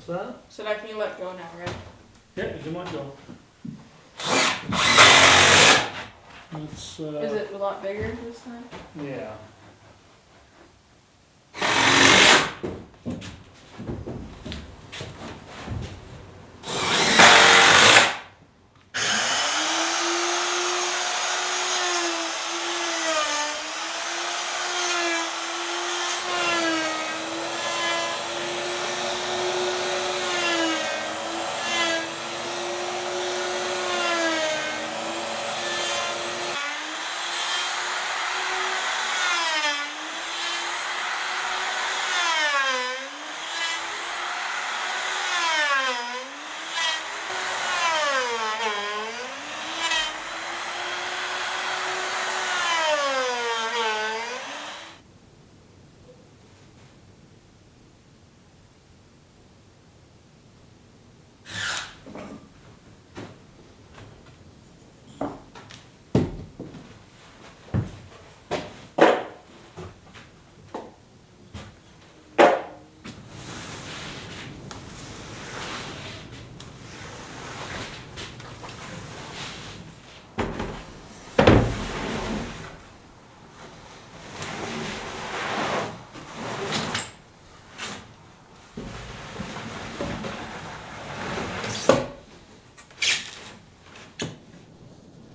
What's that? So that can you let go now, right? Yeah, you can let go. It's, Is it a lot bigger this time? Yeah.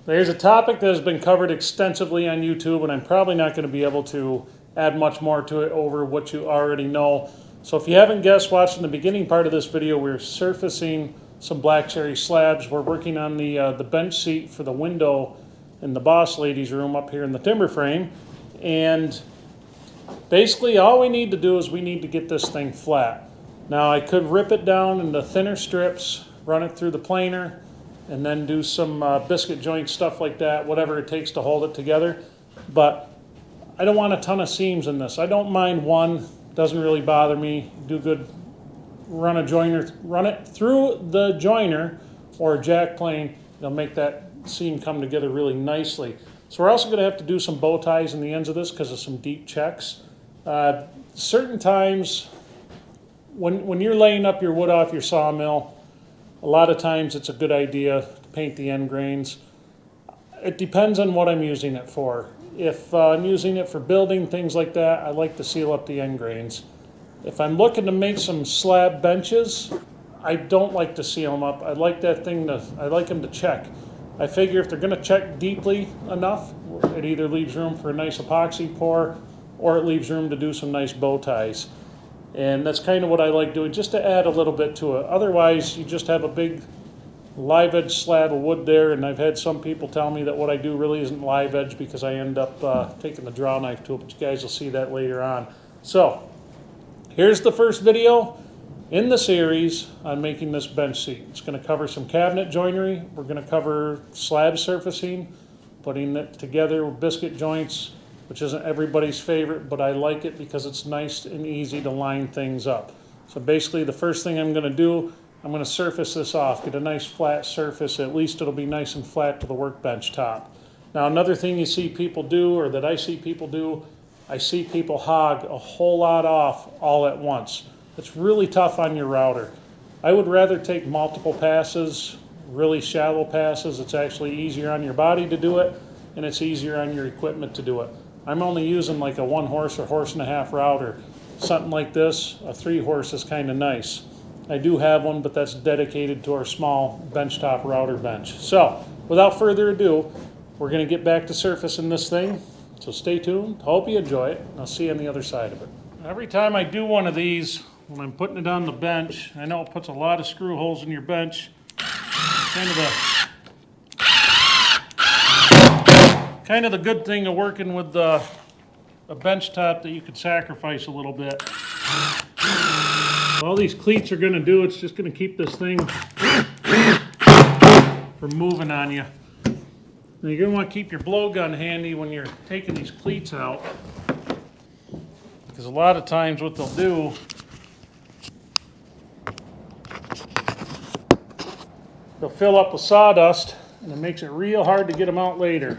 There's a topic that has been covered extensively on YouTube, and I'm probably not going to be able to add much more to it over what you already know. So if you haven't guessed, watching the beginning part of this video, we're surfacing some black cherry slabs. We're working on the bench seat for the window in the boss lady's room up here in the timber frame. And basically all we need to do is we need to get this thing flat. Now I could rip it down into thinner strips, run it through the planer, and then do some biscuit joint stuff like that, whatever it takes to hold it together. But I don't want a ton of seams in this. I don't mind one, doesn't really bother me. Do good, run it through the joiner or a jack plane. It'll make that seam come together really nicely. So we're also gonna have to do some bow ties in the ends of this because of some deep checks. Certain times, when you're laying up your wood off your sawmill, a lot of times it's a good idea to paint the end grains. It depends on what I'm using it for. If I'm using it for building, things like that, I like to seal up the end grains. If I'm looking to make some slab benches, I don't like to seal them up. I like them to check. I figure if they're gonna check deeply enough, it either leaves room for a nice epoxy pour or it leaves room to do some nice bow ties. And that's kind of what I like doing, just to add a little bit to it. Otherwise, you just have a big live edge slab of wood there, and I've had some people tell me that what I do really isn't live edge because I end up taking the draw knife to it, but you guys will see that later on. So, here's the first video in the series on making this bench seat. It's going to cover some cabinet joinery. We're going to cover slab surfacing, putting it together with biscuit joints, which isn't everybody's favorite, but I like it because it's nice and easy to line things up. So basically the first thing I'm going to do, I'm going to surface this off, get a nice flat surface. At least it'll be nice and flat to the workbench top. Now another thing you see people do, or that I see people do, I see people hog a whole lot off all at once. It's really tough on your router. I would rather take multiple passes, really shallow passes. It's actually easier on your body to do it, and it's easier on your equipment to do it. I'm only using like a 1 horse or horse and a half router. Something like this, a 3 horse is kind of nice. I do have one, but that's dedicated to our small benchtop router bench. So, without further ado, we're going to get back to surfacing this thing. So stay tuned. Hope you enjoy it. I'll see you on the other side of it. Every time I do one of these, when I'm putting it on the bench, I know it puts a lot of screw holes in your bench. Kind of the good thing of working with a bench top that you could sacrifice a little bit. All these cleats are going to do, it's just going to keep this thing from moving on you. Now you're going to want to keep your blowgun handy when you're taking these cleats out, because a lot of times what they'll do, they'll fill up with sawdust, and it makes it real hard to get them out later.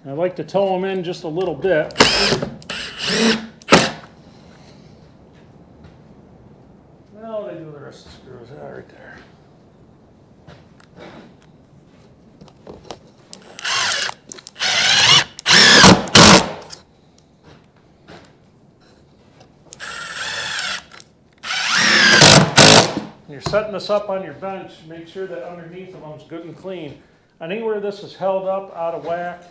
I like to tow them in just a little bit. Well, setting this up on your bench, make sure that underneath of them is good and clean. Anywhere this is held up out of whack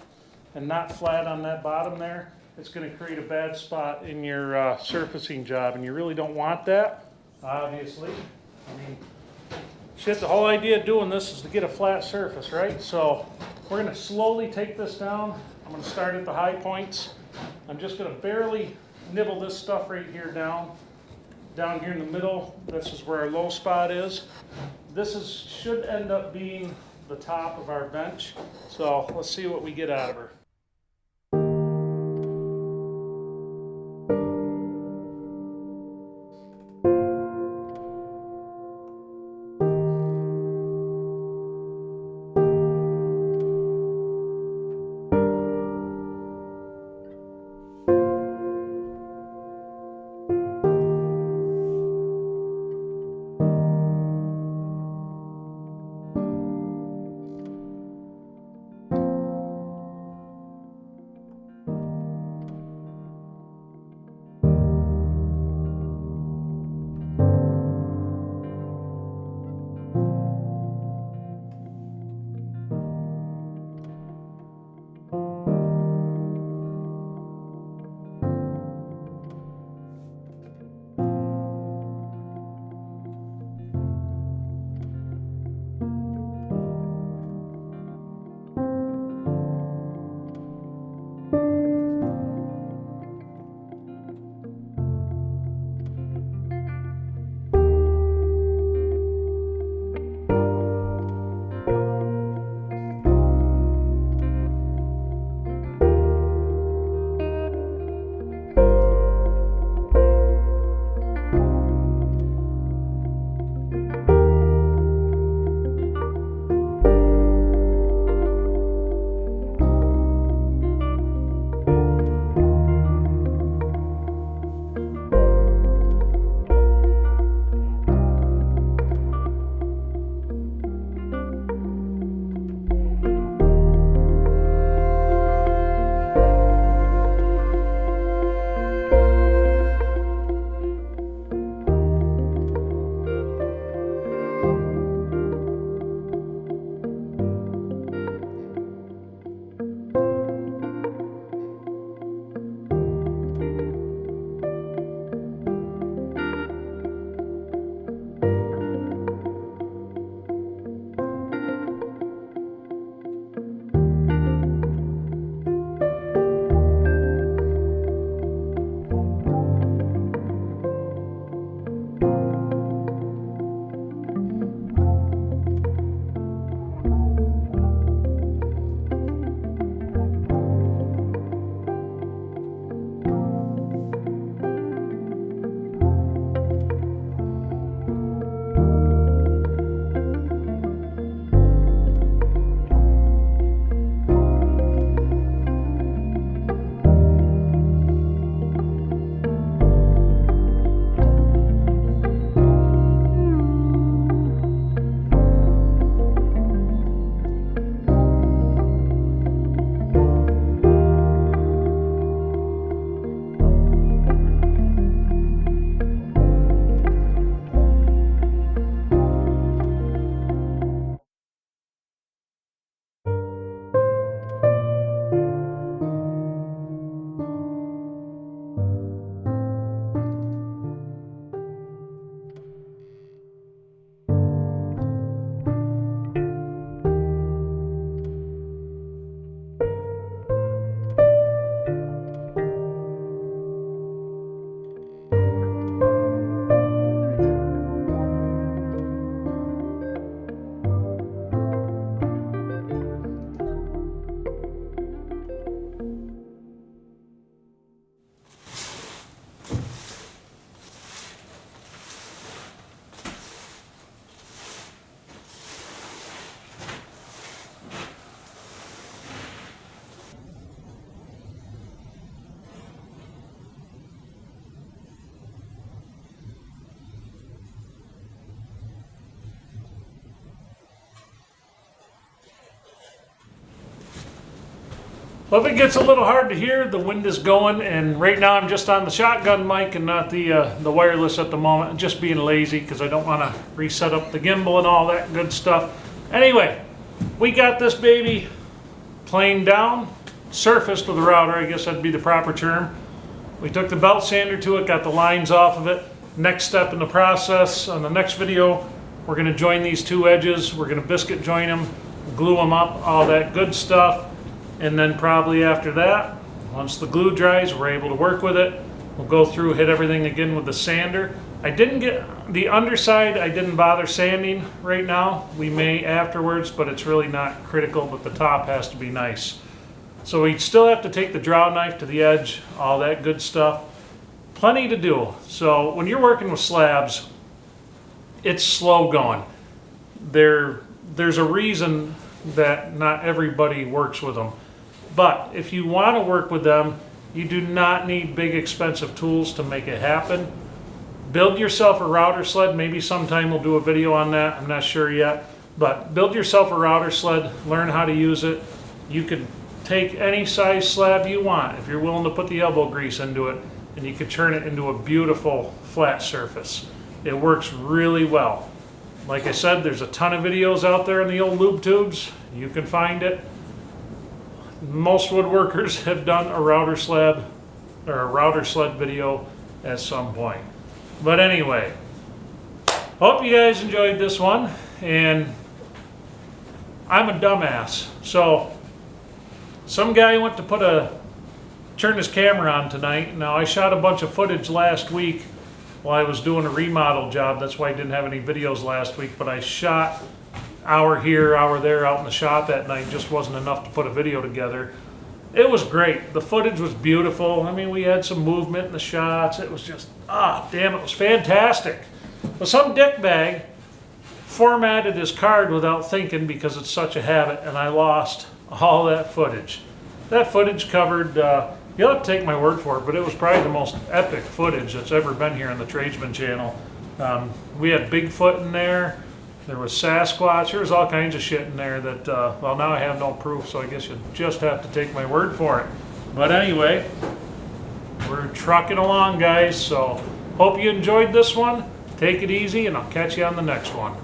and not flat on that bottom there, it's going to create a bad spot in your surfacing job, and you really don't want that, obviously. I mean, shit, the whole idea of doing this is to get a flat surface, right? So we're going to slowly take this down. I'm going to start at the high points. I'm just going to barely nibble this stuff right here down here in the middle. This is where our low spot is. Should end up being the top of our bench. So let's see what we get out of her. Well, if it gets a little hard to hear, the wind is going, and right now I'm just on the shotgun mic and not the wireless at the moment. I'm just being lazy because I don't want to reset up the gimbal and all that good stuff. Anyway, we got this baby planed down, surfaced with a router, I guess that'd be the proper term. We took the belt sander to it, got the lines off of it. Next step in the process, on the next video, we're going to join these two edges. We're going to biscuit join them, glue them up, all that good stuff. And then probably after that, once the glue dries, we're able to work with it. We'll go through, hit everything again with the sander. I didn't get the underside, I didn't bother sanding right now. We may afterwards, but it's really not critical, but the top has to be nice. So we still have to take the draw knife to the edge, all that good stuff. Plenty to do. So when you're working with slabs, it's slow going. There's a reason that not everybody works with them. But if you want to work with them, you do not need big expensive tools to make it happen. Build yourself a router sled. Maybe sometime we'll do a video on that. I'm not sure yet. But build yourself a router sled, learn how to use it. You could take any size slab you want if you're willing to put the elbow grease into it, and you could turn it into a beautiful flat surface. It works really well. Like I said, there's a ton of videos out there in the old lube tubes. You can find it. Most woodworkers have done a router slab or a router sled video at some point. But anyway, hope you guys enjoyed this one. And I'm a dumbass. So some guy went to turn his camera on tonight. Now I shot a bunch of footage last week while I was doing a remodel job. That's why I didn't have any videos last week, but I shot hour here, hour there out in the shop that night. Just wasn't enough to put a video together. It was great. The footage was beautiful. I mean, we had some movement in the shots. It was just, damn, it was fantastic. But some dickbag formatted his card without thinking because it's such a habit, and I lost all that footage. That footage covered, you'll have to take my word for it, but it was probably the most epic footage that's ever been here on the Tradesman channel. We had Bigfoot in there. There was Sasquatch. There was all kinds of shit in there that, well, now I have no proof, so I guess you just have to take my word for it. But anyway, we're trucking along, guys, so hope you enjoyed this one. Take it easy, and I'll catch you on the next one.